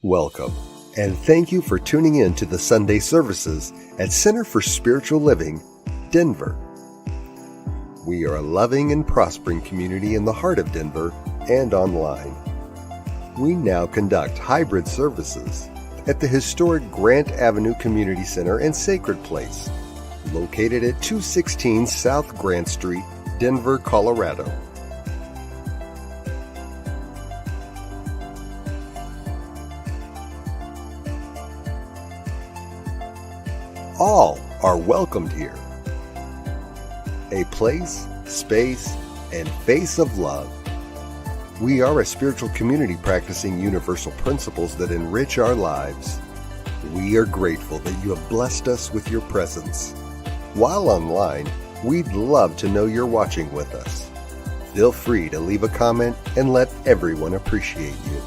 Welcome, and thank you for tuning in to the Sunday services at Center for Spiritual Living, Denver. We are a loving and prospering community in the heart of Denver and online. We now conduct hybrid services at the historic Grant Avenue Community Center and Sacred Place, located at 216 South Grant Street, Denver, Colorado. All are welcomed here. A place, space, and face of love. We are a spiritual community practicing universal principles that enrich our lives. We are grateful that you have blessed us with your presence. While online, we'd love to know you're watching with us. Feel free to leave a comment and let everyone appreciate you.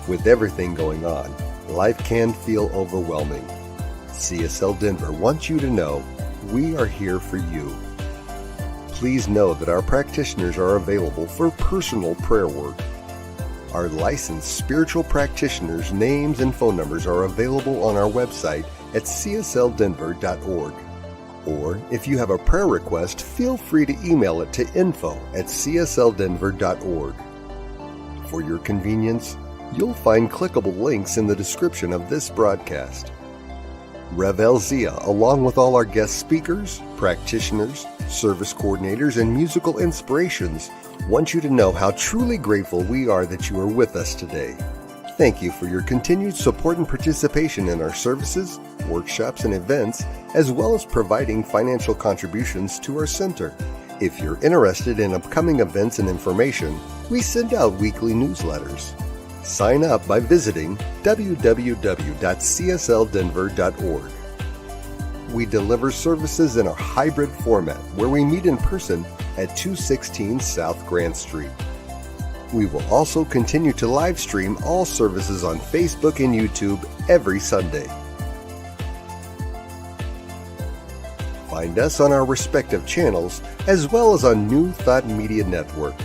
With everything going on, life can feel overwhelming. CSL Denver wants you to know we are here for you. Please know that our practitioners are available for personal prayer work. Our licensed spiritual practitioners' names and phone numbers are available on our website at csldenver.org. Or if you have a prayer request, feel free to email it to info@csldenver.org. For your convenience, you'll find clickable links in the description of this broadcast. Rev Elzia, along with all our guest speakers, practitioners, service coordinators, and musical inspirations, want you to know how truly grateful we are that you are with us today. Thank you for your continued support and participation in our services, workshops, and events, as well as providing financial contributions to our center. If you're interested in upcoming events and information, we send out weekly newsletters. Sign up by visiting www.csldenver.org. We deliver services in a hybrid format where we meet in person at 216 South Grant Street. We will also continue to live stream all services on Facebook and YouTube every Sunday. Find us on our respective channels as well as on New Thought Media Network.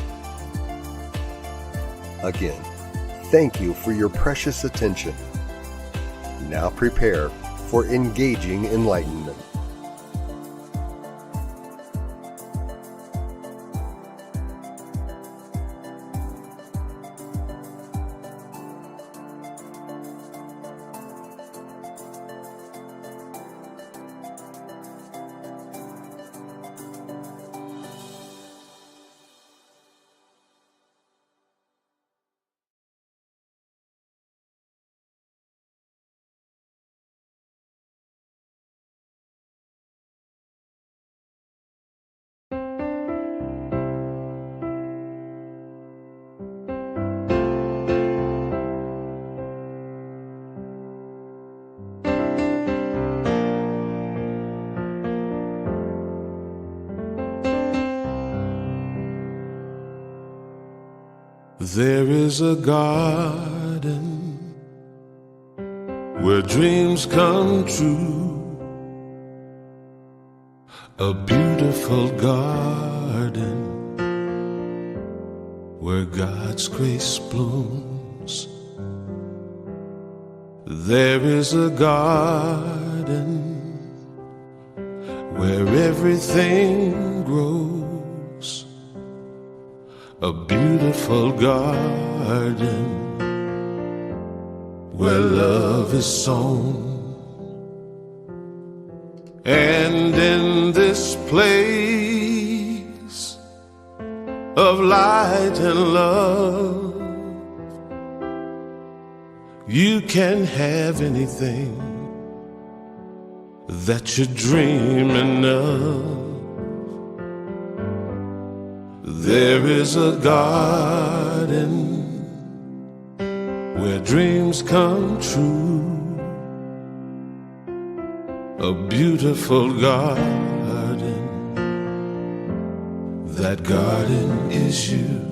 Again, thank you for your precious attention. Now prepare for engaging enlightenment. There is a garden where dreams come true, a beautiful garden where God's grace blooms. There is a garden where everything grows, a beautiful garden where love is sown. And in this place of light and love, you can have anything that you're dreaming of. There is a garden where dreams come true, a beautiful garden. That garden is you.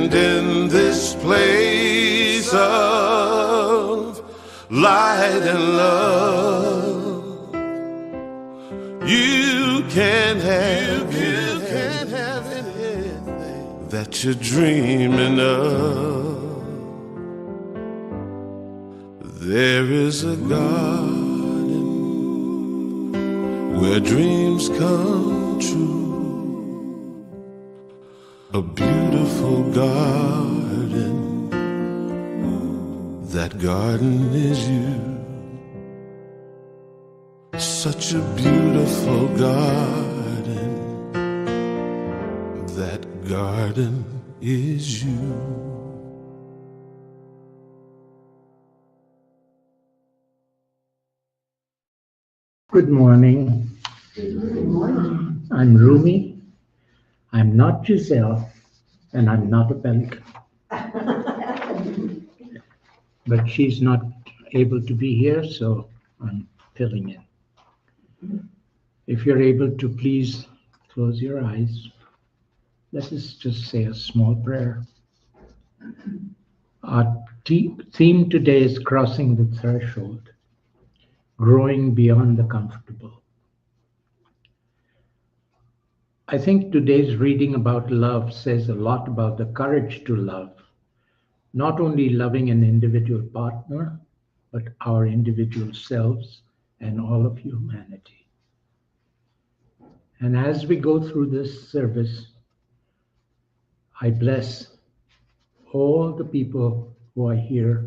stand in this place of light and love. You can't have anything that you're dreaming of. There is a garden where dreams come true, a beautiful garden. That garden is you. Such a beautiful garden. That garden is you. Good morning. Good morning. I'm Rumi. I'm not Giselle, and I'm not a Pellikan. But she's not able to be here, so I'm filling in. If you're able to please close your eyes, let us just say a small prayer. Our theme today is crossing the threshold, growing beyond the comfortable. I think today's reading about love says a lot about the courage to love, not only loving an individual partner, but our individual selves and all of humanity. And as we go through this service, I bless all the people who are here,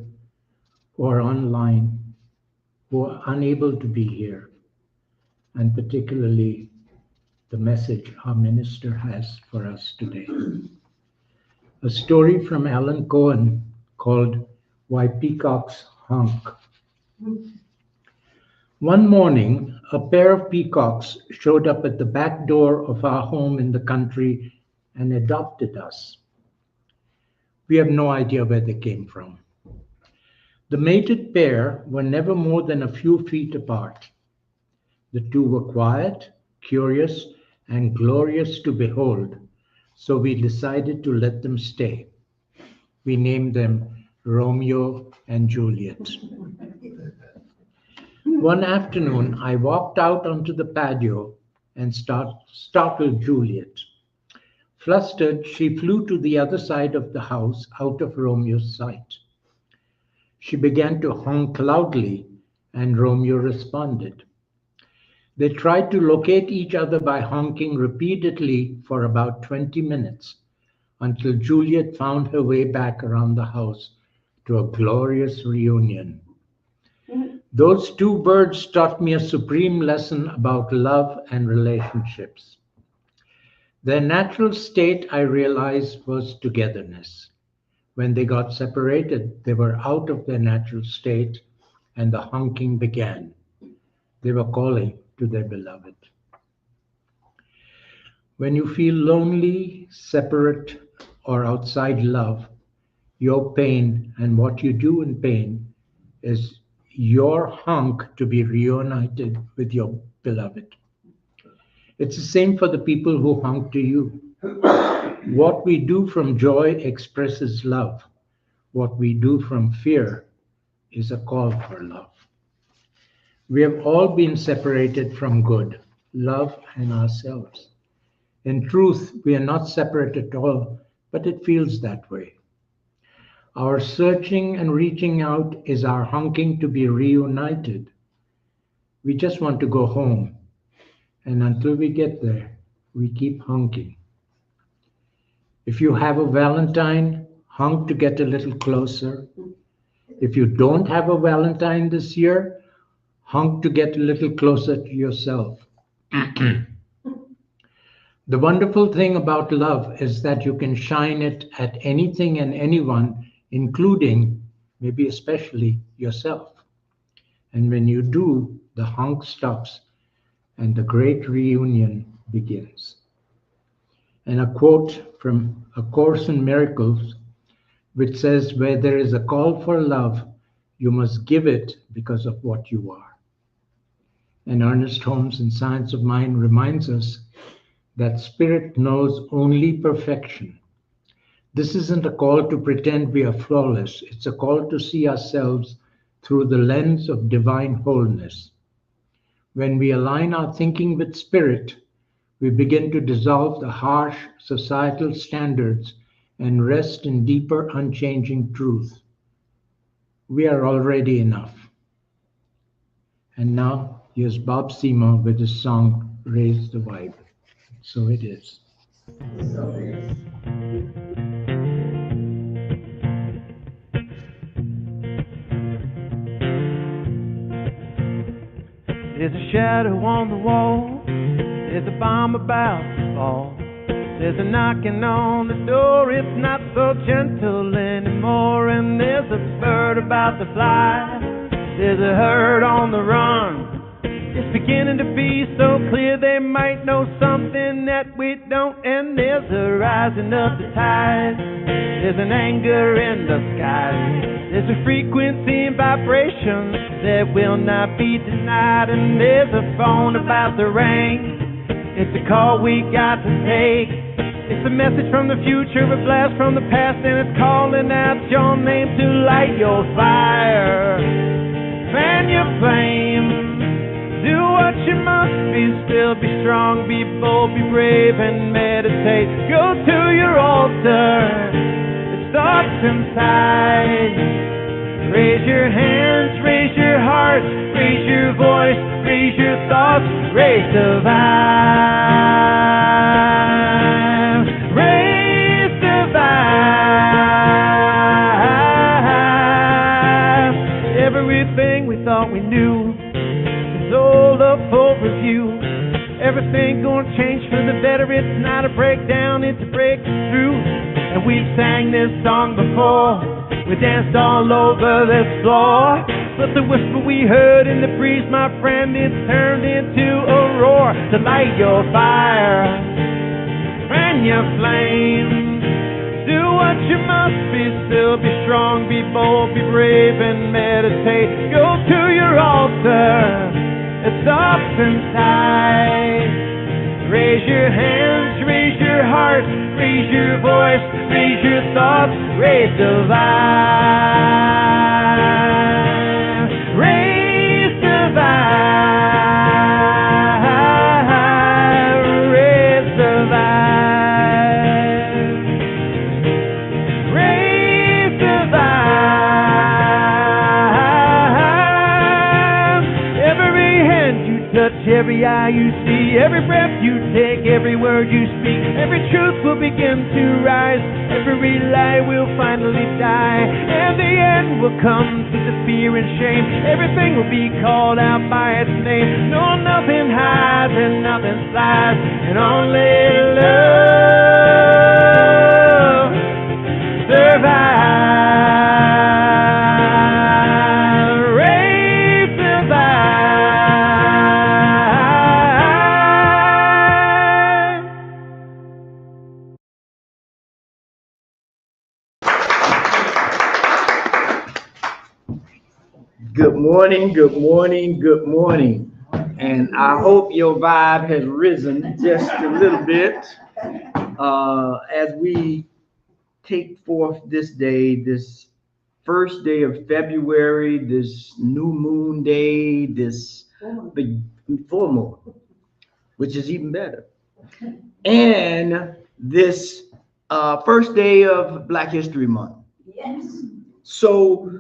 who are online, who are unable to be here, and particularly the message our minister has for us today. A story from Alan Cohen called Why Peacocks Honk. One morning, a pair of peacocks showed up at the back door of our home in the country and adopted us. We have no idea where they came from. The mated pair were never more than a few feet apart. The two were quiet, curious, and glorious to behold, so we decided to let them stay. We named them Romeo and Juliet. One afternoon, I walked out onto the patio and startled Juliet. Flustered, she flew to the other side of the house, out of Romeo's sight. She began to honk loudly, and Romeo responded. They tried to locate each other by honking repeatedly for about 20 minutes, until Juliet found her way back around the house to a glorious reunion. Those two birds taught me a supreme lesson about love and relationships. Their natural state, I realized, was togetherness. When they got separated, they were out of their natural state, and the honking began. They were calling to their beloved. When you feel lonely, separate, or outside love, your pain and what you do in pain is your honk to be reunited with your beloved. It's the same for the people who honk to you. What we do from joy expresses love. What we do from fear is a call for love. We have all been separated from good, love, and ourselves. In truth, we are not separate at all, but it feels that way. Our searching and reaching out is our honking to be reunited. We just want to go home, and until we get there, we keep honking. If you have a Valentine, honk to get a little closer. If you don't have a Valentine this year, honk to get a little closer to yourself. The wonderful thing about love is that you can shine it at anything and anyone, including, maybe especially, yourself. And when you do, the honk stops and the great reunion begins. And a quote from A Course in Miracles, which says, where there is a call for love, you must give it because of what you are. And Ernest Holmes in Science of Mind reminds us that spirit knows only perfection. This isn't a call to pretend we are flawless. It's a call to see ourselves through the lens of divine wholeness. When we align our thinking with spirit, we begin to dissolve the harsh societal standards and rest in deeper, unchanging truth. We are already enough. And now, here's Bob Sima with his song, Raise the Vibe. So it is. There's a shadow on the wall. There's a bomb about to fall. There's a knocking on the door. It's not so gentle anymore. And there's a bird about to fly. There's a herd on the run. It's beginning to be so clear they might know something that we don't. And there's a rising of the tide. There's an anger in the sky. There's a frequency and vibration that will not be denied. And there's a phone about to ring. It's a call we got to take. It's a message from the future, a blast from the past, and it's calling out your name to light your fire. Fan your flame. Do what you must be, still be strong, be bold, be brave, and meditate. Go to your altar. It starts inside. Raise your hands, raise your heart, raise your voice, raise your thoughts, raise the vibe. Raise the vibe. Everything we thought we knew is all up for review. Everything gonna change for the better. It's not a breakdown, it's a breakthrough. And we've sang this song before. We danced all over this floor. But the whisper we heard in the breeze, my friend, it turned into a roar. To light your fire, fan your flame. Do what you must be, still be strong, be bold, be brave, and meditate. Go to your altar. It's up inside. Raise your hands, raise your heart, raise your voice, raise your thoughts, raise the vibe. Raise the vibe. Raise the vibe. Raise the vibe. Every hand you touch, every eye you see, every breath you take, every word you speak, every truth will begin to rise, every lie will finally die, and the end will come to the fear and shame. Everything will be called out by its name. No, nothing hides and nothing slides, and only love survives. Good morning, good morning, good morning. And I hope your vibe has risen just a little bit as we take forth this day, this first day of February, this new moon day, this big full moon, which is even better. And this first day of Black History Month. Yes. So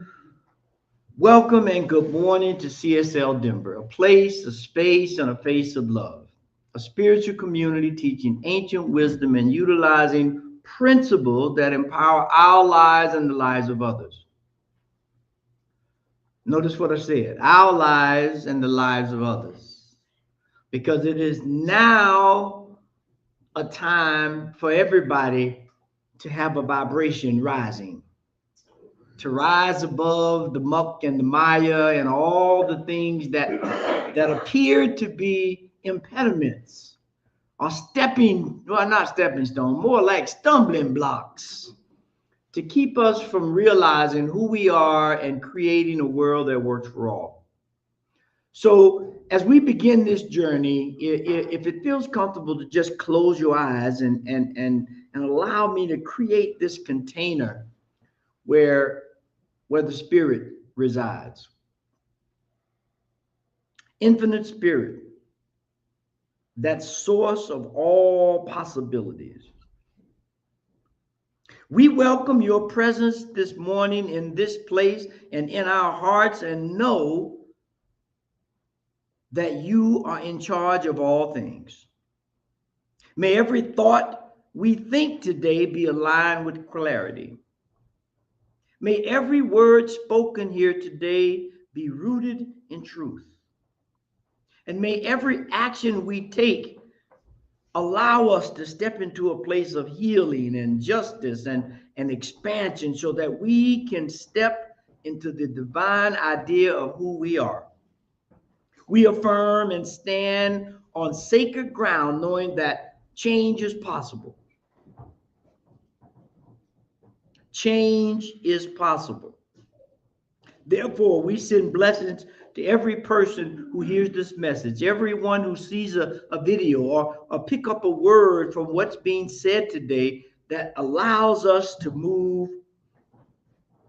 welcome and good morning to CSL Denver, a place, a space, and a face of love, a spiritual community teaching ancient wisdom and utilizing principles that empower our lives and the lives of others. Notice what I said, our lives and the lives of others, because it is now a time for everybody to have a vibration rising. To rise above the muck and the mire and all the things that appear to be impediments or not stepping stone, more like stumbling blocks to keep us from realizing who we are and creating a world that works for all. So as we begin this journey, if it feels comfortable to just close your eyes and allow me to create this container where the Spirit resides. Infinite Spirit, that source of all possibilities. We welcome your presence this morning in this place and in our hearts, and know that you are in charge of all things. May every thought we think today be aligned with clarity. May every word spoken here today be rooted in truth. And may every action we take allow us to step into a place of healing and justice and expansion, so that we can step into the divine idea of who we are. We affirm and stand on sacred ground, knowing that change is possible. Change is possible. Therefore, we send blessings to every person who hears this message, everyone who sees a video or pick up a word from what's being said today that allows us to move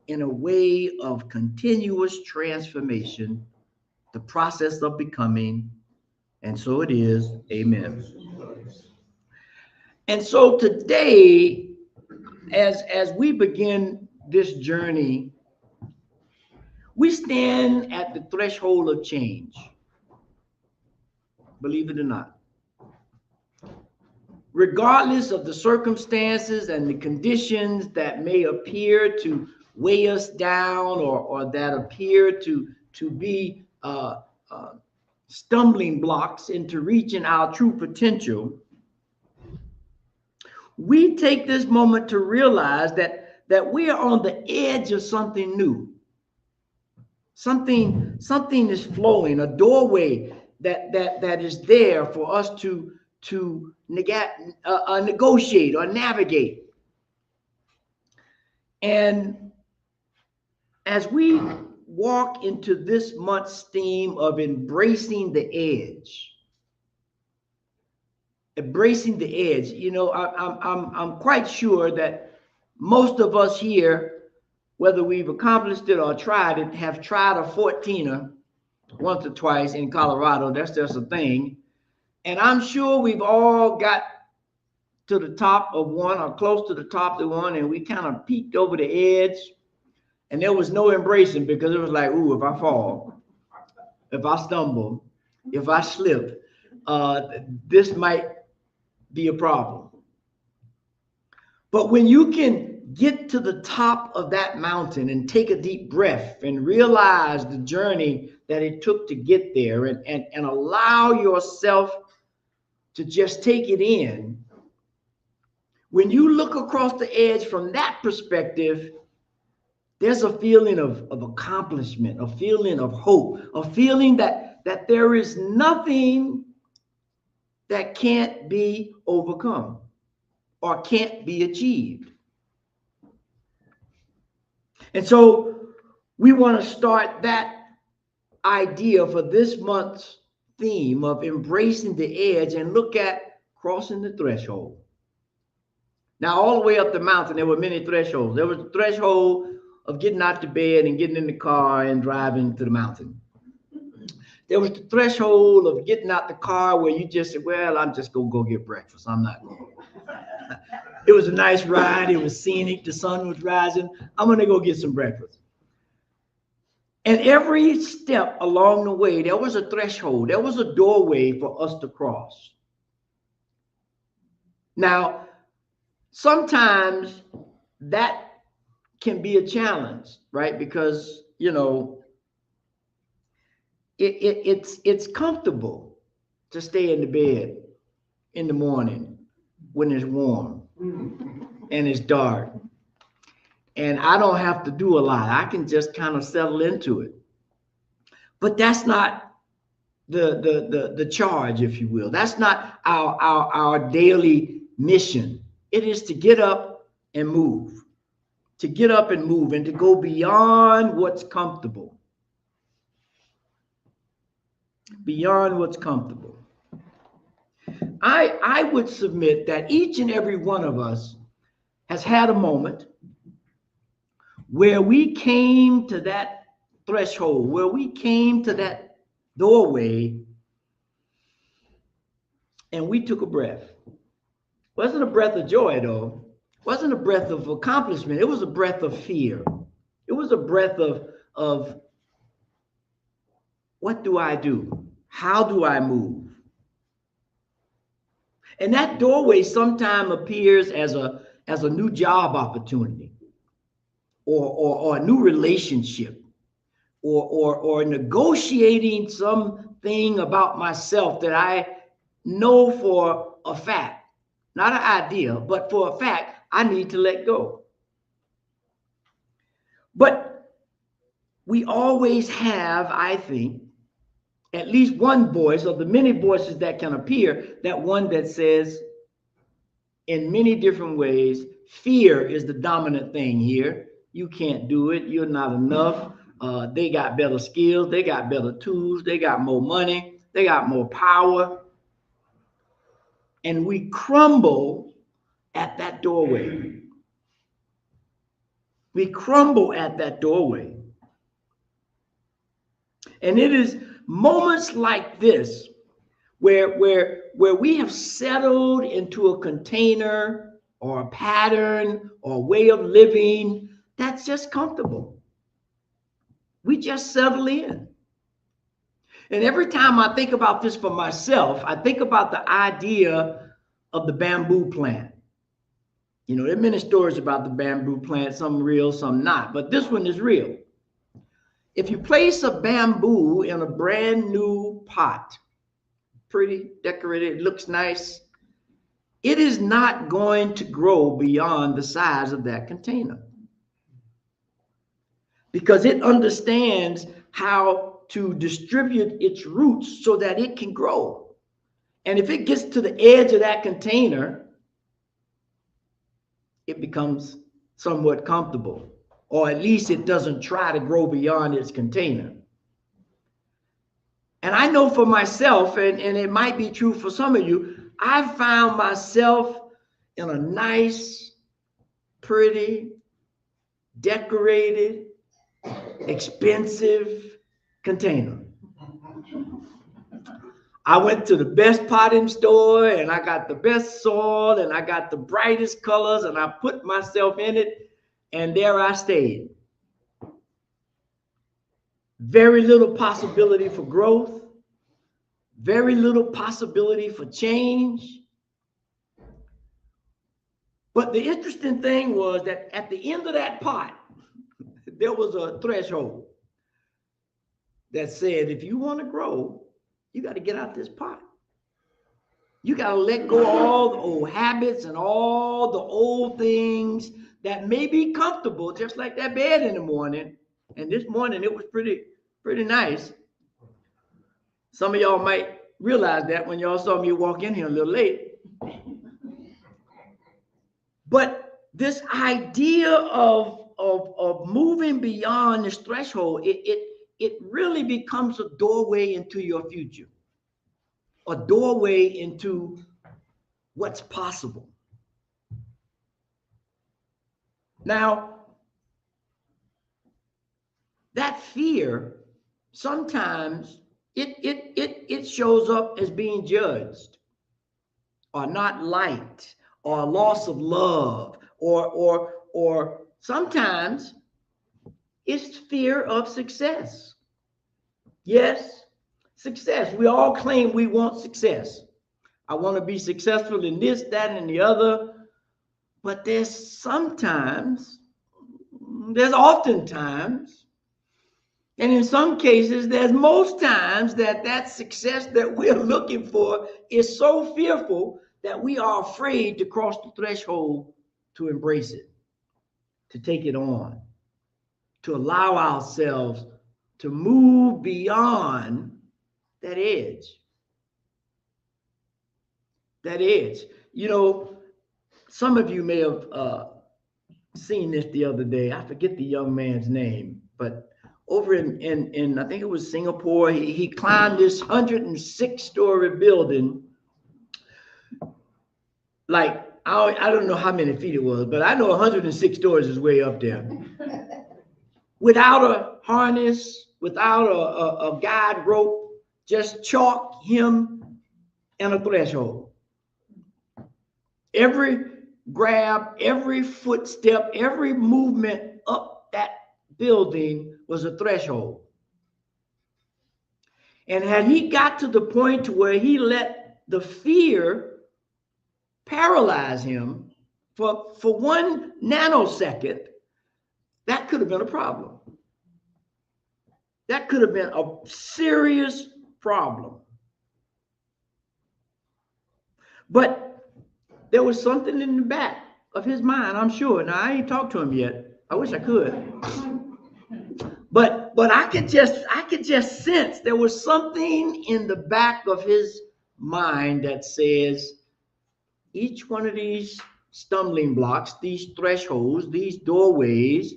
in a way of continuous transformation, the process of becoming, and so it is. Amen. And so today, as we begin this journey, we stand at the threshold of change. Believe it or not. Regardless of the circumstances and the conditions that may appear to weigh us down, or that appear to be stumbling blocks into reaching our true potential, we take this moment to realize that we are on the edge of something new. Something is flowing, a doorway that is there for us to negotiate or navigate. And as we walk into this month's theme of embracing the edge, you know, I'm quite sure that most of us here, whether we've accomplished it or tried it, have tried a 14er once or twice in Colorado. That's just a thing. And I'm sure we've all got to the top of one or close to the top of the one, and we kind of peeked over the edge, and there was no embracing, because it was like, ooh, if I fall, if I stumble, if I slip, this might be a problem. But when you can get to the top of that mountain and take a deep breath and realize the journey that it took to get there, and allow yourself to just take it in, when you look across the edge from that perspective, there's a feeling of accomplishment, a feeling of hope, a feeling that there is nothing that can't be overcome or can't be achieved. And so we want to start that idea for this month's theme of embracing the edge, and look at crossing the threshold. Now, all the way up the mountain, there were many thresholds. There was the threshold of getting out the bed and getting in the car and driving to the mountain. There was the threshold of getting out the car where you just said, well, I'm just going to go get breakfast. I'm not going. It was a nice ride. It was scenic. The sun was rising. I'm going to go get some breakfast. And every step along the way, there was a threshold. There was a doorway for us to cross. Now, sometimes that can be a challenge, right? Because, you know, it's comfortable to stay in the bed in the morning when it's warm and it's dark, and I don't have to do a lot. I can just kind of settle into it. But that's not the charge, if you will. That's not our daily mission. It is to get up and move, to get up and move, and to go beyond what's comfortable. beyond what's comfortable. I would submit that each and every one of us has had a moment where we came to that threshold, where we came to that doorway, and we took a breath. Wasn't a breath of joy, though. Wasn't a breath of accomplishment. It was a breath of fear. It was a breath of what do I do? How do I move? And that doorway sometimes appears as a new job opportunity, or a new relationship, or negotiating something about myself that I know for a fact, not an idea, but for a fact, I need to let go. But we always have, I think, at least one voice of the many voices that can appear, that one that says in many different ways, fear is the dominant thing here. You can't do it. You're not enough. They got better skills. They got better tools. They got more money. They got more power. And we crumble at that doorway. We crumble at that doorway. And it is moments like this where we have settled into a container or a pattern or a way of living that's just comfortable. We just settle in. And every time I think about this for myself, I think about the idea of the bamboo plant. You know, there are many stories about the bamboo plant, some real, some not, but this one is real. If you place a bamboo in a brand new pot, pretty decorated, it looks nice, it is not going to grow beyond the size of that container, because it understands how to distribute its roots so that it can grow. And if it gets to the edge of that container, it becomes somewhat comfortable, or at least it doesn't try to grow beyond its container. And I know for myself, and it might be true for some of you, I've found myself in a nice, pretty, decorated, expensive container. I went to the best potting store and I got the best soil and I got the brightest colors and I put myself in it, and there I stayed. Very little possibility for growth, very little possibility for change. But the interesting thing was that at the end of that pot, there was a threshold that said, if you want to grow, you got to get out this pot. You got to let go of all the old habits and all the old things that may be comfortable, just like that bed in the morning. And this morning, it was pretty nice. Some of y'all might realize that when y'all saw me walk in here a little late. But this idea of moving beyond this threshold, it really becomes a doorway into your future, a doorway into what's possible. Now, that fear, sometimes it shows up as being judged, or not liked, or a loss of love, or sometimes it's fear of success. Yes, success. We all claim we want success. I want to be successful in this, that, and the other. But there's oftentimes, and in some cases, there's most times that success that we're looking for is so fearful that we are afraid to cross the threshold to embrace it, to take it on, to allow ourselves to move beyond that edge. That edge. You know, some of you may have seen this the other day. I forget the young man's name, but over in I think it was Singapore. He climbed this 106-story building. Like, I don't know how many feet it was, but I know 106 stories is way up there. Without a harness, without a guide rope, just chalk him and a threshold. Every grab, every footstep, every movement up that building was a threshold. And had he got to the point to where he let the fear paralyze him for 1 nanosecond, that could have been a problem. That could have been a serious problem. But there was something in the back of his mind, I'm sure. Now, I ain't talked to him yet. I wish I could. But I could just sense there was something in the back of his mind that says, each one of these stumbling blocks, these thresholds, these doorways,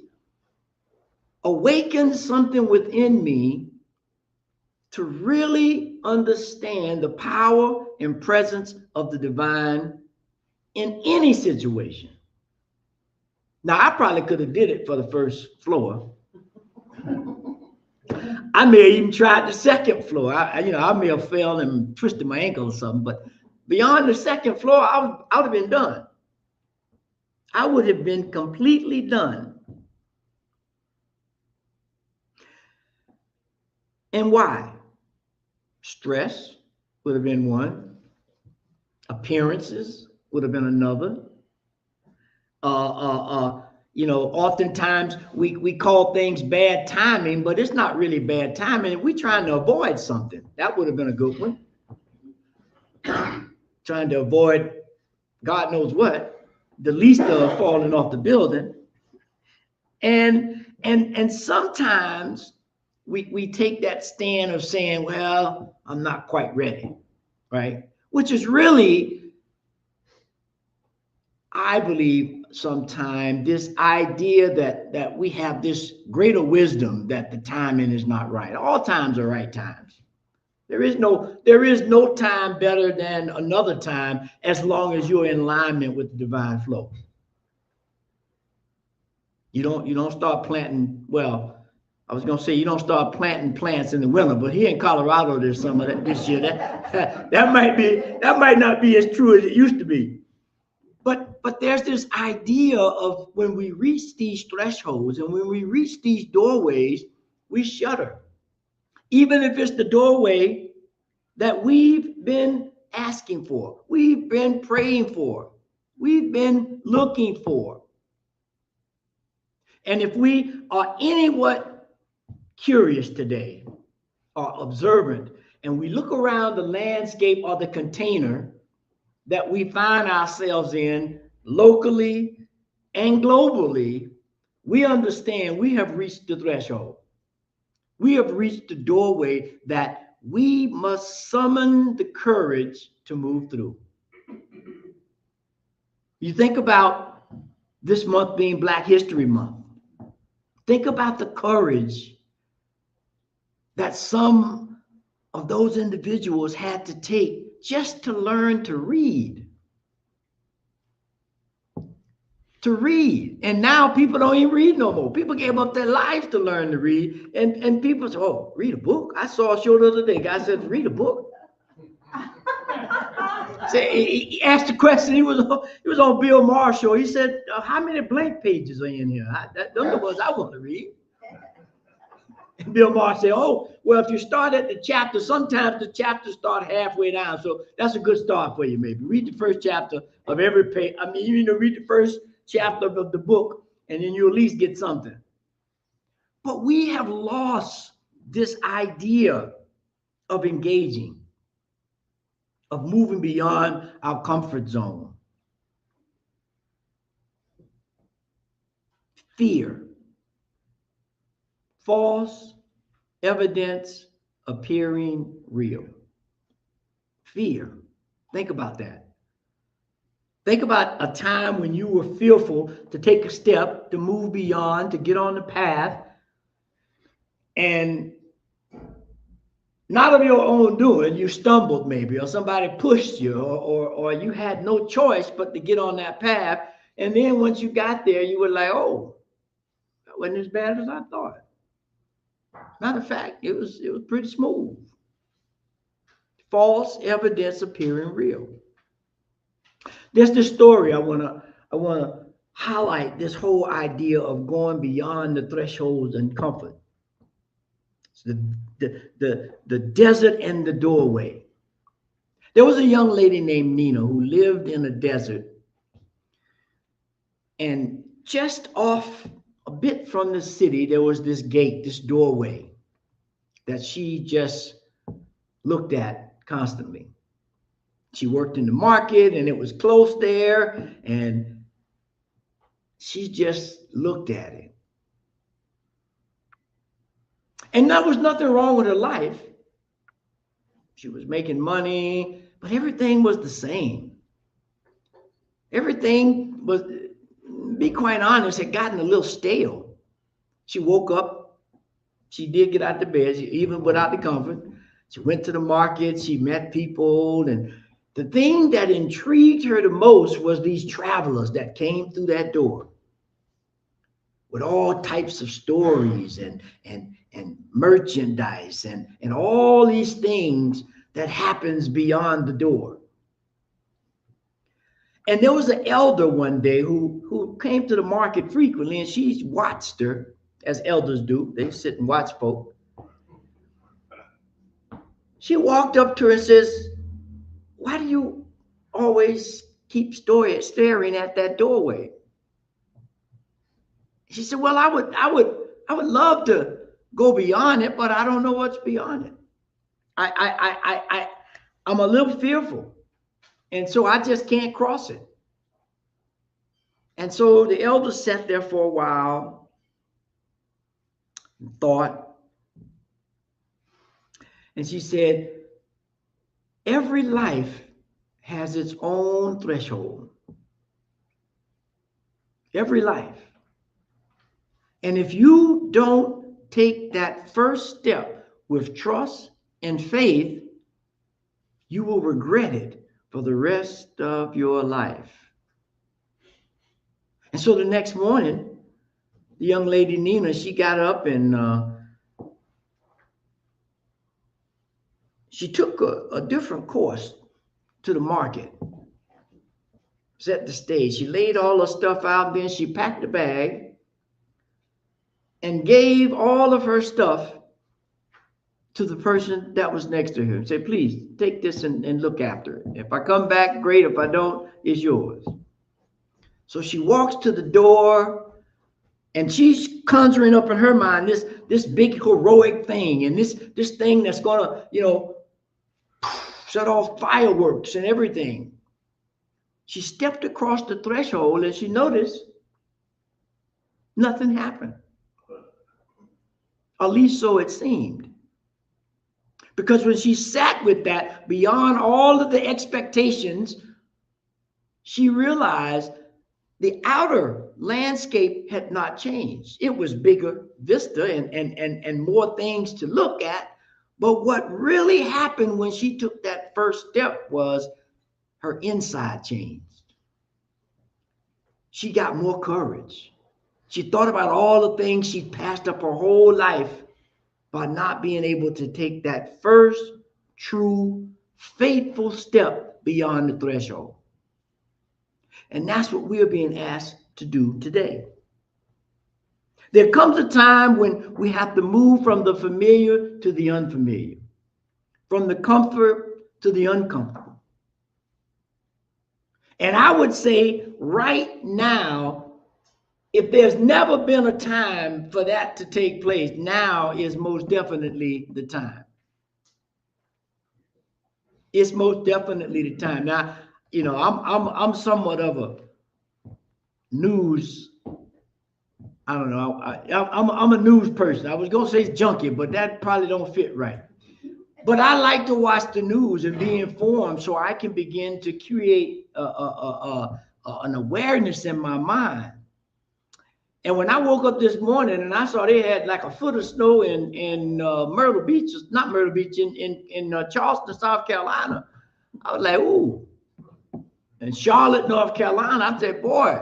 awakens something within me to really understand the power and presence of the divine in any situation. Now, I probably could have did it for the first floor. I may have even tried the second floor. I may have fell and twisted my ankle or something, but beyond the second floor, I would have been done. I would have been completely done. And why? Stress would have been one. Appearances would have been another. Oftentimes we call things bad timing, but it's not really bad timing. We're trying to avoid something. That would have been a good one. Trying to avoid God knows what, the least of falling off the building. And sometimes we take that stand of saying, well, I'm not quite ready, right? Which is really, I believe, sometimes this idea that we have this greater wisdom that the timing is not right. All times are right times. There is no time better than another time as long as you're in alignment with the divine flow. You don't start planting, well, I was gonna say you don't start planting plants in the winter, but here in Colorado there's some of that this year. That might not be as true as it used to be. But there's this idea of when we reach these thresholds and when we reach these doorways, we shudder. Even if it's the doorway that we've been asking for, we've been praying for, we've been looking for. And if we are anywhat curious today or observant, and we look around the landscape or the container that we find ourselves in locally and globally, we understand we have reached the threshold. We have reached the doorway that we must summon the courage to move through. You think about this month being Black History Month. Think about the courage that some of those individuals had to take just to learn to read. To read. And now people don't even read no more. People gave up their lives to learn to read. And people say, oh, read a book? I saw a show the other day. Guy said, read a book? So he asked the question. He was on Bill Maher's show. He said, how many blank pages are in here? Those are the ones I want to read. And Bill Maher said, oh, well, if you start at the chapter, sometimes the chapters start halfway down. So that's a good start for you, maybe. Read the first chapter of every page. I mean, you read the first chapter of the book, and then you at least get something. But we have lost this idea of engaging, of moving beyond our comfort zone. Fear. False evidence appearing real. Fear. Think about that. Think about a time when you were fearful to take a step, to move beyond, to get on the path. and not of your own doing, you stumbled maybe, or somebody pushed you, or you had no choice but to get on that path. And then once you got there, you were like, oh, that wasn't as bad as I thought. Matter of fact, it was pretty smooth. False evidence appearing real. There's the story I wanna highlight, this whole idea of going beyond the thresholds and comfort. It's the desert and the doorway. There was a young lady named Nina who lived in a desert, and just off a bit from the city, there was this gate, this doorway that she just looked at constantly. She worked in the market and it was close there, and she just looked at it. And there was nothing wrong with her life. She was making money, but everything was the same. Everything was, be quite honest, had gotten a little stale. She woke up, she did get out of bed, even without the comfort. She went to the market, she met people, and the thing that intrigued her the most was these travelers that came through that door with all types of stories and merchandise and all these things that happens beyond the door. And there was an elder one day who came to the market frequently, and she watched her, as elders do. They sit and watch folk. She walked up to her and says, why do you always keep staring at that doorway? She said, well, I would love to go beyond it, but I don't know what's beyond it. I'm a little fearful, and so I just can't cross it. And so the elder sat there for a while and thought, and she said, every life has its own threshold. Every life. And if you don't take that first step with trust and faith, you will regret it for the rest of your life. And so the next morning, the young lady Nina, she got up and she took a different course to the market. Set the stage. She laid all her stuff out, then she packed a bag and gave all of her stuff to the person that was next to her and said, please take this and look after it. If I come back, great. If I don't, it's yours. So she walks to the door, and she's conjuring up in her mind this big heroic thing, and this thing that's gonna, set off fireworks and everything. She stepped across the threshold and she noticed nothing happened. At least so it seemed. Because when she sat with that, beyond all of the expectations, she realized the outer landscape had not changed. It was bigger vista and more things to look at. But what really happened when she took that first step was her inside changed. She got more courage. She thought about all the things she'd passed up her whole life by not being able to take that first true, faithful step beyond the threshold. And that's what we're being asked to do today. There comes a time when we have to move from the familiar to the unfamiliar, from the comfort to the uncomfortable. And I would say right now, if there's never been a time for that to take place, now is most definitely the time. It's most definitely the time. Now, I'm somewhat of a news. I don't know. I'm a news person. I was gonna say junkie, but that probably don't fit right. But I like to watch the news and be informed, so I can begin to create an awareness in my mind. And when I woke up this morning and I saw they had like a foot of snow in Myrtle Beach, not Myrtle Beach, in Charleston, South Carolina, I was like, ooh. In Charlotte, North Carolina, I said, boy,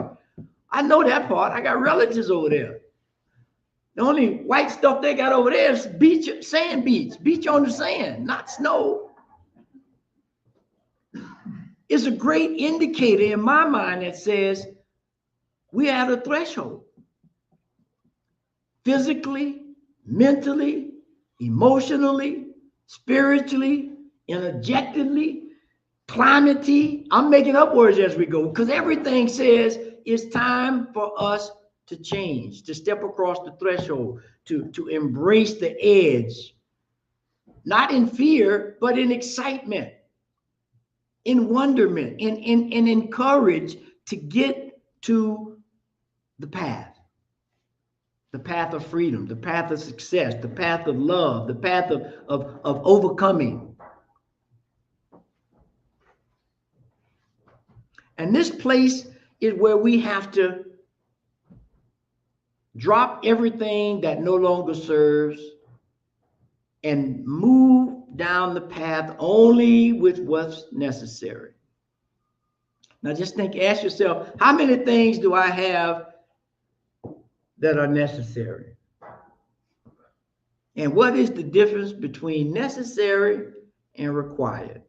I know that part. I got relatives over there. The only white stuff they got over there is beach on the sand, not snow. It's a great indicator in my mind that says we're at a threshold. Physically, mentally, emotionally, spiritually, energetically, climately. I'm making up words as we go because everything says it's time for us to change, to step across the threshold, to embrace the edge, not in fear, but in excitement, in wonderment, in courage to get to the path of freedom, the path of success, the path of love, the path of overcoming. And this place is where we have to drop everything that no longer serves and move down the path only with what's necessary. Now just ask yourself, how many things do I have that are necessary? And what is the difference between necessary and required?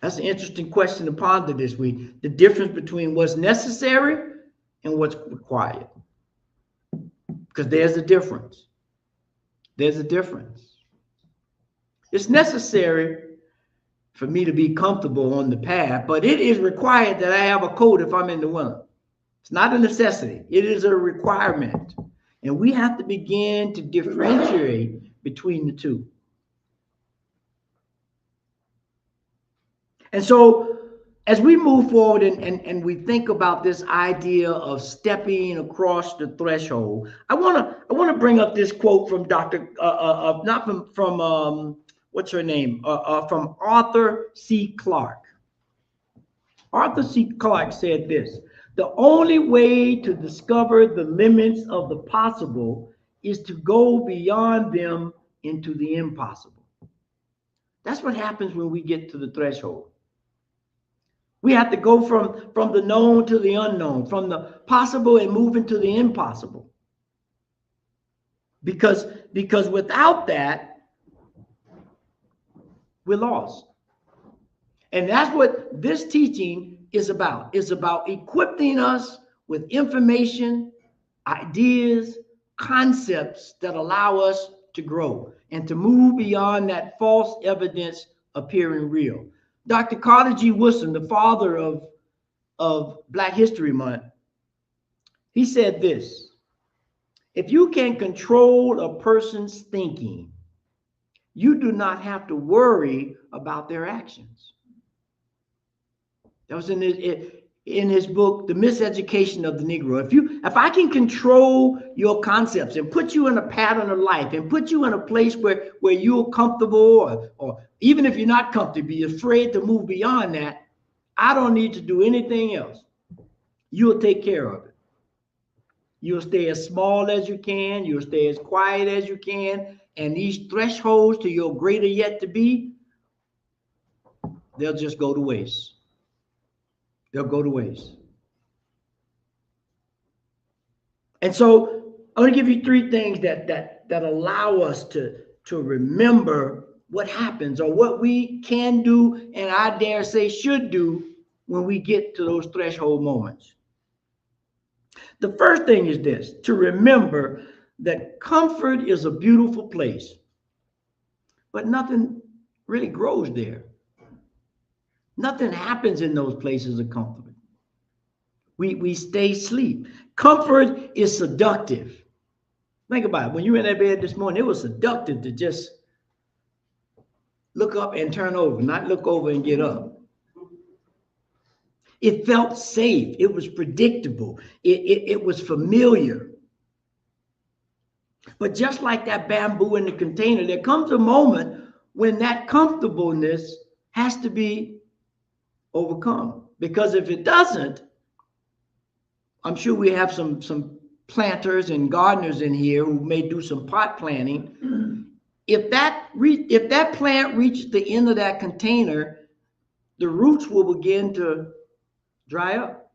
That's an interesting question to ponder this week. The difference between what's necessary and what's required. Because there's a difference. There's a difference. It's necessary for me to be comfortable on the path, but it is required that I have a coat if I'm in the winter. It's not a necessity. It is a requirement. And we have to begin to differentiate between the two. And so as we move forward and we think about this idea of stepping across the threshold, I want to bring up this quote from what's her name? From Arthur C. Clarke. Arthur C. Clarke said this: the only way to discover the limits of the possible is to go beyond them into the impossible. That's what happens when we get to the threshold. We have to go from the known to the unknown, from the possible and move into the impossible. Because without that, we're lost. And that's what this teaching is about. It's about equipping us with information, ideas, concepts that allow us to grow and to move beyond that false evidence appearing real. Dr. Carter G. Woodson, the father of Black History Month, he said this: if you can control a person's thinking, you do not have to worry about their actions. That was in his book, The Miseducation of the Negro. If I can control your concepts and put you in a pattern of life and put you in a place where you're comfortable, or even if you're not comfortable, be afraid to move beyond that, I don't need to do anything else. You'll take care of it. You'll stay as small as you can. You'll stay as quiet as you can. And these thresholds to your greater yet to be, they'll just go to waste. They'll go to waste. And so I'm going to give you three things that allow us to remember what happens, or what we can do, and I dare say should do, when we get to those threshold moments. The first thing is this: to remember that comfort is a beautiful place, but nothing really grows there. Nothing happens in those places of comfort. We stay asleep. Comfort is seductive. Think about it. When you were in that bed this morning, it was seductive to just look up and turn over, not look over and get up. It felt safe. It was predictable. It was familiar. But just like that bamboo in the container, there comes a moment when that comfortableness has to be overcome. Because if it doesn't, I'm sure we have some planters and gardeners in here who may do some pot planting. If that plant reaches the end of that container, the roots will begin to dry up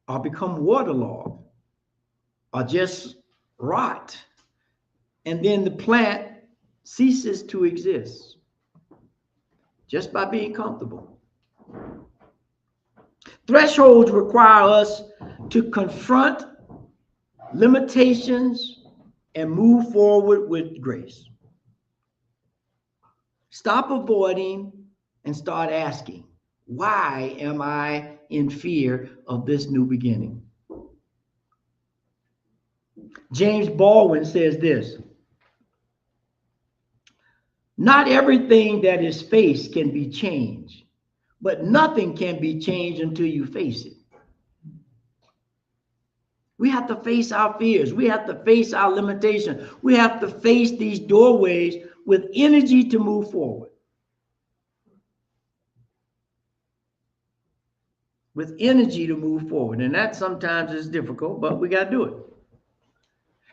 or become waterlogged or just rot. And then the plant ceases to exist just by being comfortable. Thresholds require us to confront limitations and move forward with grace. Stop avoiding and start asking, why am I in fear of this new beginning? James Baldwin says this: not everything that is faced can be changed, but nothing can be changed until you face it. We have to face our fears. We have to face our limitations. We have to face these doorways with energy to move forward. With energy to move forward. And that sometimes is difficult, but we got to do it.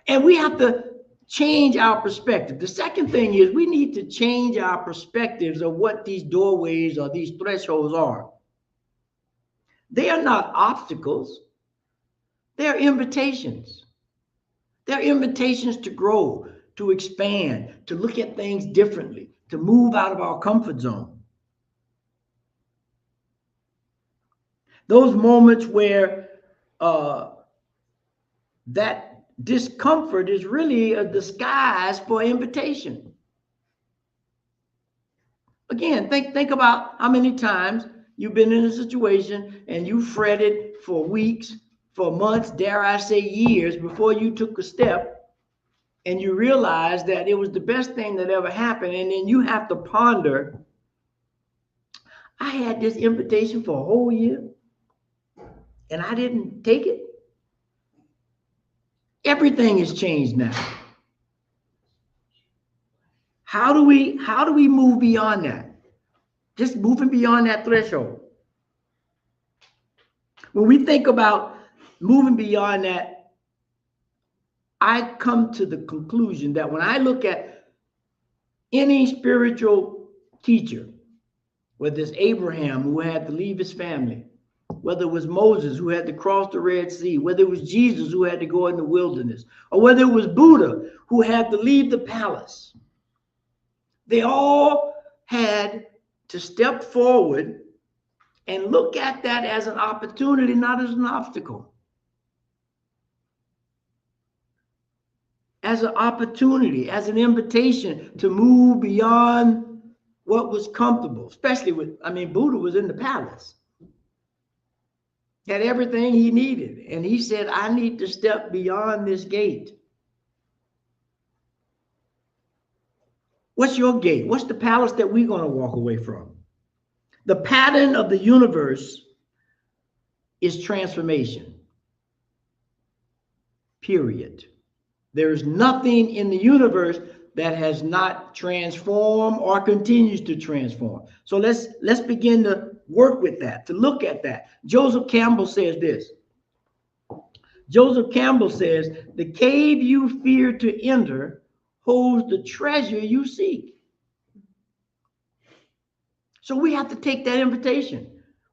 And we have to change our perspective. The second thing is we need to change our perspectives of what these doorways or these thresholds are. They are not obstacles. They're invitations. They're invitations to grow, to expand, to look at things differently, to move out of our comfort zone. Those moments where that discomfort is really a disguise for invitation. Again, think about how many times you've been in a situation and you fretted for weeks, for months, dare I say years, before you took a step and you realized that it was the best thing that ever happened. And then you have to ponder, I had this invitation for a whole year and I didn't take it. Everything has changed now. How do we move beyond that? Just moving beyond that threshold. When we think about moving beyond that, I come to the conclusion that when I look at any spiritual teacher, whether it's Abraham who had to leave his family, whether it was Moses who had to cross the Red Sea, whether it was Jesus who had to go in the wilderness, or whether it was Buddha who had to leave the palace, they all had to step forward and look at that as an opportunity, not as an obstacle. As an opportunity, as an invitation to move beyond what was comfortable, especially Buddha was in the palace. Had everything he needed. And he said, I need to step beyond this gate. What's your gate? What's the palace that we're going to walk away from? The pattern of the universe is transformation. Period. There is nothing in the universe that has not transformed or continues to transform. So let's begin to work with that, to look at that. Joseph Campbell says this. Joseph Campbell says, the cave you fear to enter holds the treasure you seek. So we have to take that invitation.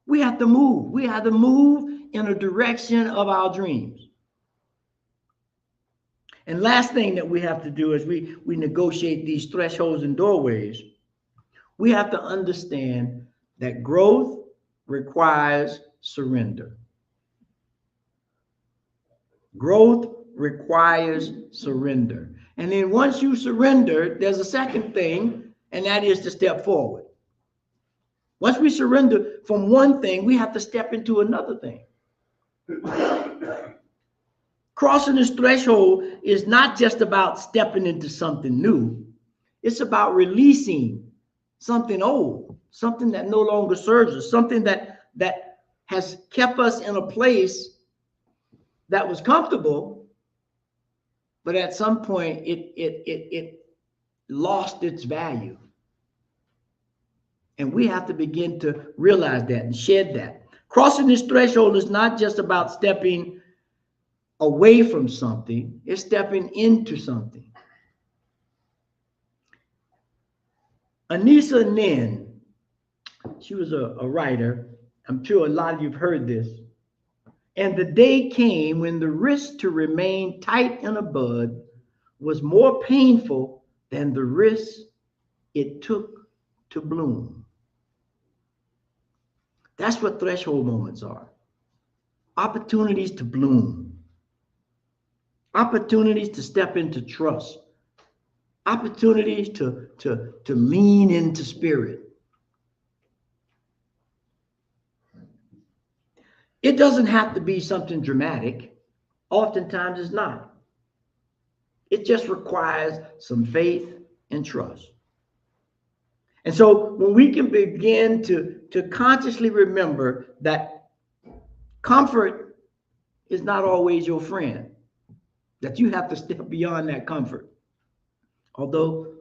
We have to move. We have to move in a direction of our dreams. And last thing that we have to do as we negotiate these thresholds and doorways, we have to understand that growth requires surrender. Growth requires surrender. And then once you surrender, there's a second thing, and that is to step forward. Once we surrender from one thing, we have to step into another thing. Crossing this threshold is not just about stepping into something new. It's about releasing something old, something that no longer serves us, something that has kept us in a place that was comfortable, but at some point it lost its value. And we have to begin to realize that and shed that. Crossing this threshold is not just about stepping away from something, it's stepping into something. Anissa Nin, she was a writer. I'm sure a lot of you've heard this. And the day came when the risk to remain tight in a bud was more painful than the risk it took to bloom. That's what threshold moments are. Opportunities to bloom. Opportunities to step into trust. Opportunities to lean into spirit. It doesn't have to be something dramatic. Oftentimes it's not. It just requires some faith and trust. And so when we can begin to consciously remember that comfort is not always your friend, that you have to step beyond that comfort. Although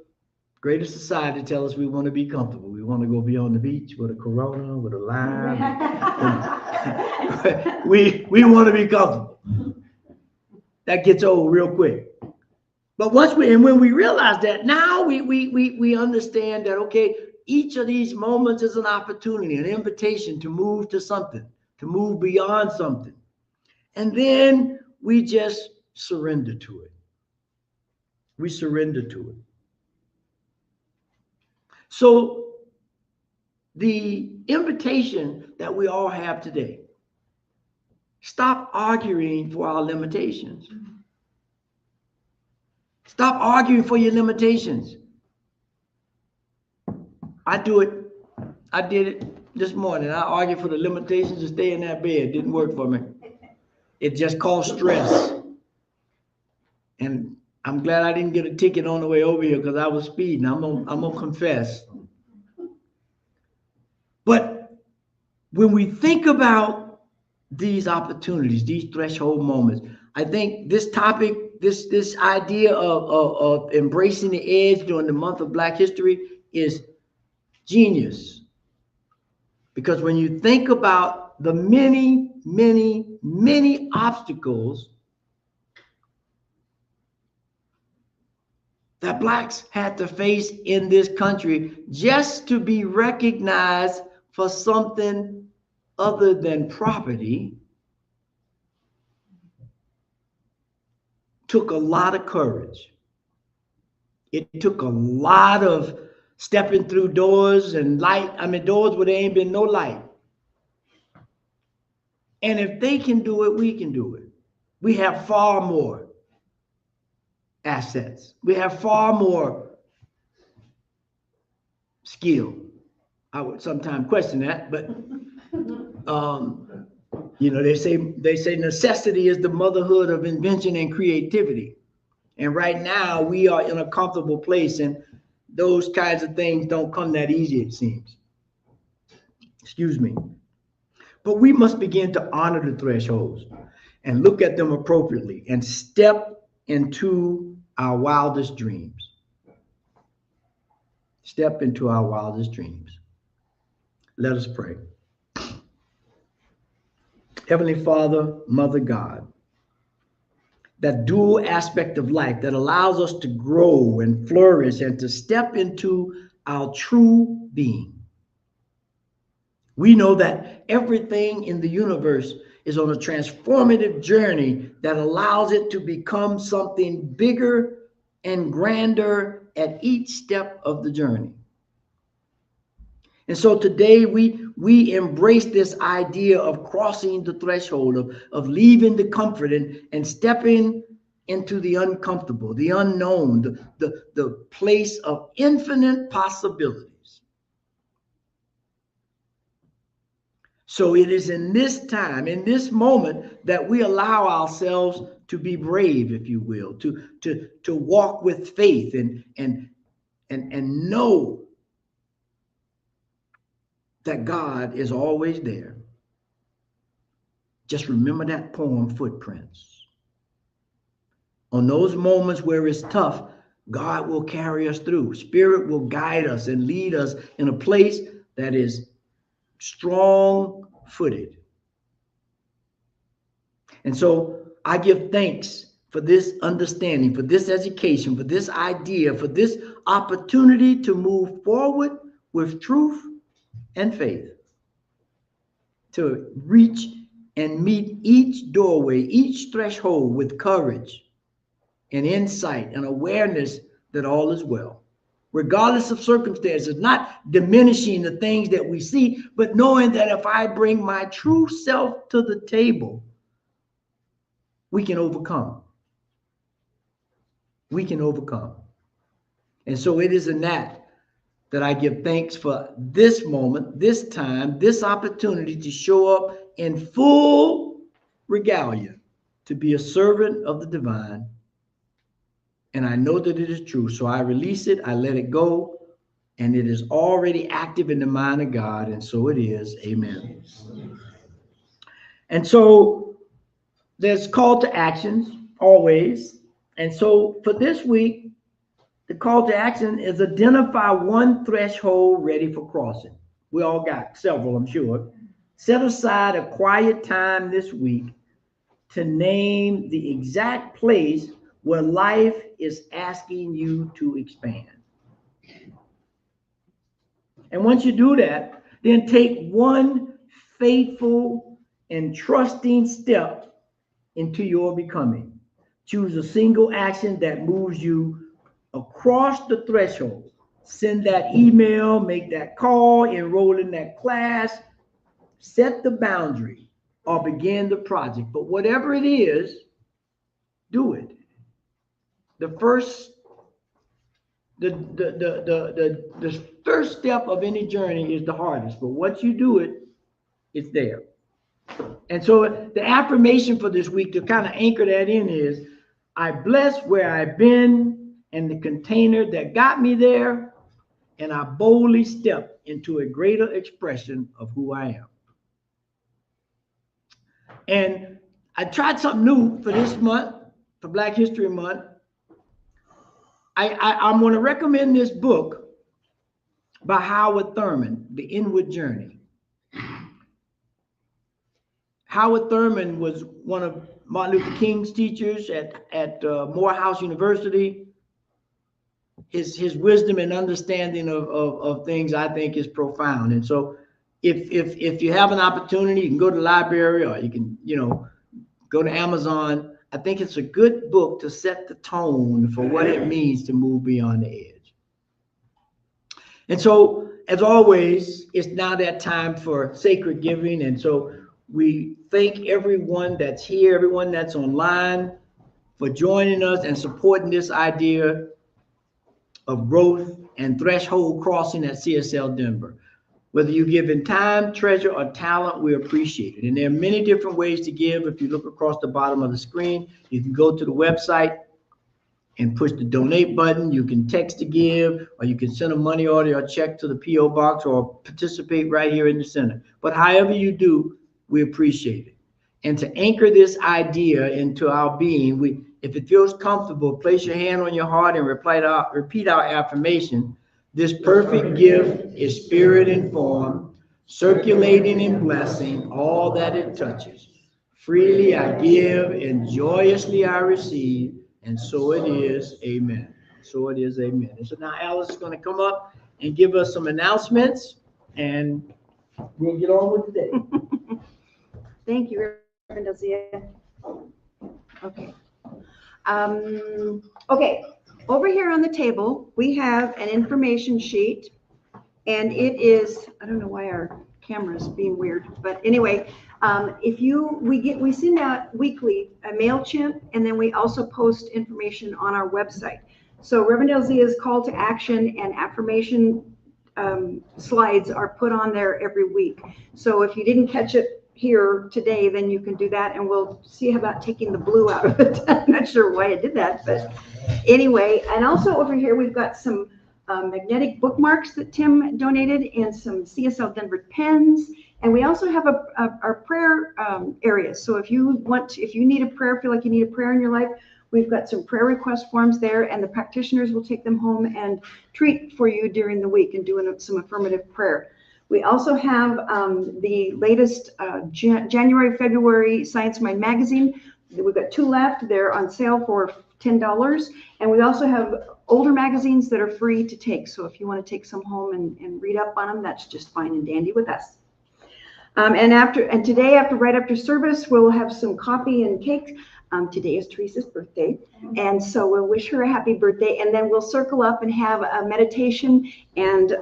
greater society tells us we want to be comfortable. We want to go beyond the beach with a Corona, with a lime. we want to be comfortable. That gets old real quick. But when we realize that, now we understand that, okay, each of these moments is an opportunity, an invitation to move to something, to move beyond something. And then we just surrender to it. We surrender to it. So the invitation that we all have today, stop arguing for our limitations. Stop arguing for your limitations. I do it. I did it this morning. I argued for the limitations to stay in that bed. It didn't work for me. It just caused stress. And I'm glad I didn't get a ticket on the way over here because I was speeding. I'm gonna confess. But when we think about these opportunities, these threshold moments, I think this topic, this idea of embracing the edge during the month of Black History is genius. Because when you think about the many, many, many obstacles that Blacks had to face in this country just to be recognized for something other than property, took a lot of courage. It took a lot of stepping through doors and light. I mean, doors where there ain't been no light. And if they can do it, we can do it. We have far more assets. We have far more skill. I would sometimes question that, but you know, they say necessity is the motherhood of invention and creativity. And right now we are in a comfortable place, and those kinds of things don't come that easy, it seems. Excuse me. But we must begin to honor the thresholds and look at them appropriately and step into our wildest dreams. Step into our wildest dreams. Let us pray. Heavenly Father, Mother God, that dual aspect of life that allows us to grow and flourish and to step into our true being. We know that everything in the universe is on a transformative journey that allows it to become something bigger and grander at each step of the journey. And so today we embrace this idea of crossing the threshold, of leaving the comfort and stepping into the uncomfortable, the unknown, the place of infinite possibilities. So it is in this time, in this moment, that we allow ourselves to be brave, if you will, to walk with faith and know that God is always there. Just remember that poem, Footprints. On those moments where it's tough, God will carry us through. Spirit will guide us and lead us in a place that is strong-footed. And so I give thanks for this understanding, for this education, for this idea, for this opportunity to move forward with truth and faith, to reach and meet each doorway, each threshold with courage and insight and awareness that all is well, regardless of circumstances, not diminishing the things that we see, but knowing that if I bring my true self to the table, we can overcome. We can overcome. And so it is in that I give thanks for this moment, this time, this opportunity to show up in full regalia, to be a servant of the divine. And I know that it is true. So I release it, I let it go, and it is already active in the mind of God. And so it is. Amen. And so there's call to actions always. And so for this week, the call to action is identify one threshold ready for crossing. We all got several, I'm sure. Set aside a quiet time this week to name the exact place where life is asking you to expand. And once you do that, then take one faithful and trusting step into your becoming. Choose a single action that moves you across the threshold. Send that email, make that call, enroll in that class, set the boundary, or begin the project. But whatever it is, do it. The first step of any journey is the hardest, but once you do it, it's there. And so the affirmation for this week to kind of anchor that in is, I bless where I've been and the container that got me there, and I boldly step into a greater expression of who I am. And I tried something new for this month, for Black History Month. I'm going to recommend this book by Howard Thurman, The Inward Journey. Howard Thurman was one of Martin Luther King's teachers at Morehouse University. His wisdom and understanding of things, I think, is profound. And so if you have an opportunity, you can go to the library, or you can, go to Amazon. I think it's a good book to set the tone for what it means to move beyond the edge. And so, as always, it's now that time for sacred giving. And so we thank everyone that's here, everyone that's online, for joining us and supporting this idea of growth and threshold crossing at CSL Denver. Whether you give in time, treasure, or talent, we appreciate it. And there are many different ways to give. If you look across the bottom of the screen, you can go to the website and push the donate button. You can text to give, or you can send a money order or check to the P.O. box, or participate right here in the center. But however you do, we appreciate it. And to anchor this idea into our being, if it feels comfortable, place your hand on your heart and repeat our affirmation. This perfect gift is spirit informed, circulating and blessing all that it touches. Freely I give and joyously I receive, and so it is, amen. So it is, amen. And so now Alice is going to come up and give us some announcements, and we'll get on with the day. Thank you, Reverend Elzia. Okay. Okay. Over here on the table, we have an information sheet, and it is, I don't know why our camera's being weird, but anyway, we send out weekly a MailChimp, and then we also post information on our website. So Reverend Elzia's call to action and affirmation slides are put on there every week. So if you didn't catch it here today, then you can do that, and we'll see about taking the blue out of it. I'm not sure why I did that, but anyway. And also over here we've got some magnetic bookmarks that Tim donated, and some CSL Denver pens, and we also have our prayer area. So if you need a prayer, feel like you need a prayer in your life, we've got some prayer request forms there, and the practitioners will take them home and treat for you during the week and doing some affirmative prayer. We also have the latest January, February Science Mind magazine. we've got 2 left. They're on sale for $10. And we also have older magazines that are free to take. So if you want to take some home and read up on them, that's just fine and dandy with us. And today, right after service, we'll have some coffee and cake. Today is Teresa's birthday, and so we'll wish her a happy birthday, and then we'll circle up and have a meditation and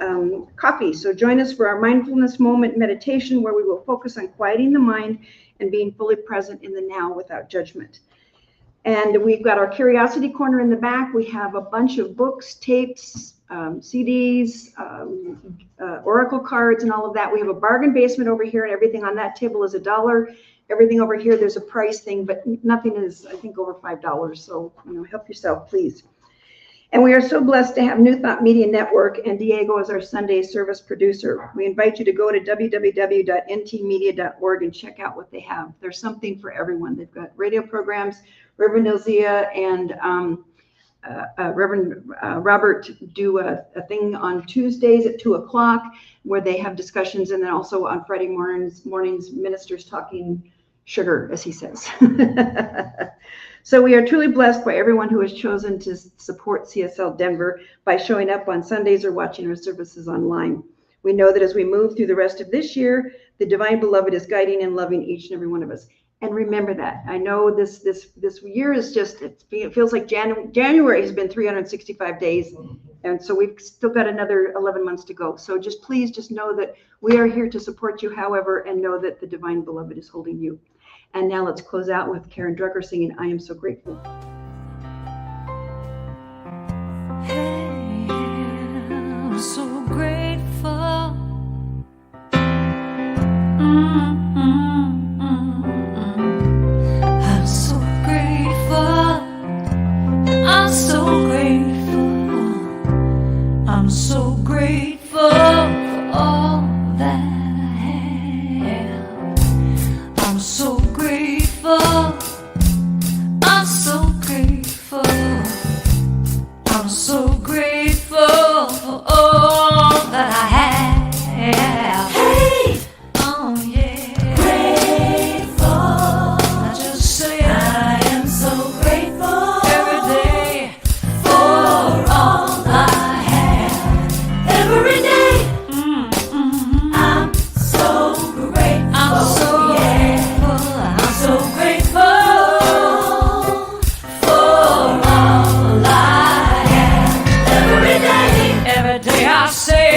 coffee. So join us for our mindfulness moment meditation, where we will focus on quieting the mind and being fully present in the now without judgment. And we've got our curiosity corner in the back. We have a bunch of books, tapes, CDs, Oracle cards, and all of that. We have a bargain basement over here, and everything on that table is $1. Everything over here, there's a price thing, but nothing is, I think, over $5. So, help yourself, please. And we are so blessed to have New Thought Media Network and Diego as our Sunday service producer. We invite you to go to www.ntmedia.org and check out what they have. There's something for everyone. They've got radio programs. Reverend Elzia and Reverend Robert do a thing on Tuesdays at 2 o'clock where they have discussions, and then also on Friday mornings ministers talking sugar, as he says. So we are truly blessed by everyone who has chosen to support CSL Denver by showing up on Sundays or watching our services online. We know that as we move through the rest of this year, the Divine Beloved is guiding and loving each and every one of us. And remember that. I know this year is just, it feels like January has been 365 days. And so we've still got another 11 months to go. So please just know that we are here to support you, however, and know that the Divine Beloved is holding you. And now let's close out with Karen Drucker singing, I Am So Grateful. Hey, I'm so grateful. I'm so grateful. I'm so grateful. I'm so grateful for all that I have. I'm so grateful. I'm so grateful. I'm so grateful for all that I have. Hey, oh yeah, grateful. I just say I am so grateful every day for all I have. Every day, I'm so grateful. I'm so grateful. I'm so grateful for all I have. Every day I say